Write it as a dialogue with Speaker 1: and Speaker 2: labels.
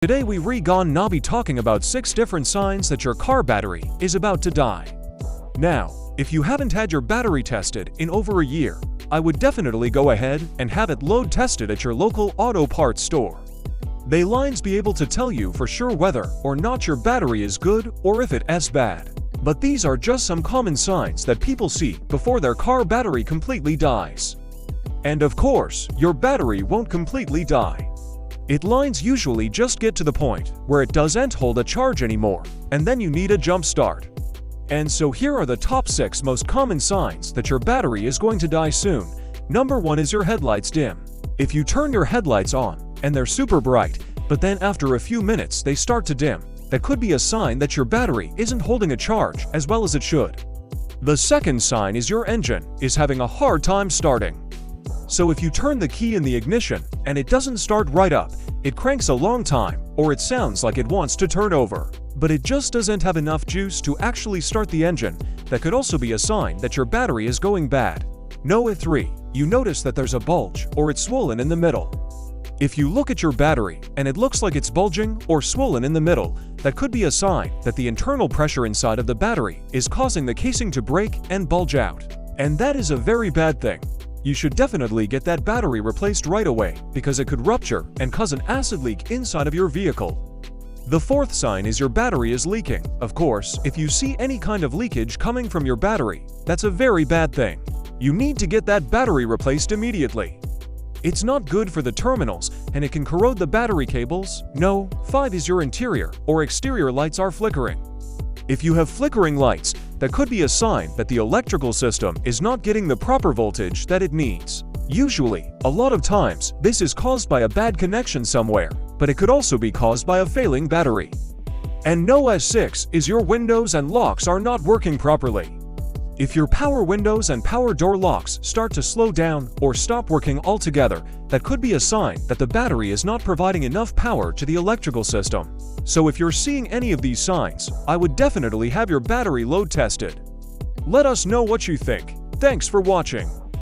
Speaker 1: Today gonna be talking about 6 different signs that your car battery is about to die. Now, if you haven't had your battery tested in over a year, I would definitely go ahead and have it load tested at your local auto parts store. They lines be able to tell you for sure whether or not your battery is good or if it is bad. But these are just some common signs that people see before their car battery completely dies. And of course, your battery won't completely die. It lines usually just get to the point where it doesn't hold a charge anymore, and then you need a jump start. And so here are the top 6 most common signs that your battery is going to die soon. Number 1 is your headlights dim. If you turn your headlights on and they're super bright, but then after a few minutes they start to dim, that could be a sign that your battery isn't holding a charge as well as it should. The second sign is your engine is having a hard time starting. So if you turn the key in the ignition and it doesn't start right up, it cranks a long time, or it sounds like it wants to turn over, but it just doesn't have enough juice to actually start the engine, that could also be a sign that your battery is going bad. Number 3, you notice that there's a bulge or it's swollen in the middle. If you look at your battery and it looks like it's bulging or swollen in the middle, that could be a sign that the internal pressure inside of the battery is causing the casing to break and bulge out. And that is a very bad thing. You should definitely get that battery replaced right away because it could rupture and cause an acid leak inside of your vehicle. The fourth sign is your battery is leaking. Of course, if you see any kind of leakage coming from your battery, that's a very bad thing. You need to get that battery replaced immediately. It's not good for the terminals and it can corrode the battery cables. Number 5 is your interior or exterior lights are flickering. If you have flickering lights, that could be a sign that the electrical system is not getting the proper voltage that it needs. Usually, a lot of times, this is caused by a bad connection somewhere, but it could also be caused by a failing battery. And Number 6 is your windows and locks are not working properly. If your power windows and power door locks start to slow down or stop working altogether, that could be a sign that the battery is not providing enough power to the electrical system. So if you're seeing any of these signs, I would definitely have your battery load tested. Let us know what you think. Thanks for watching.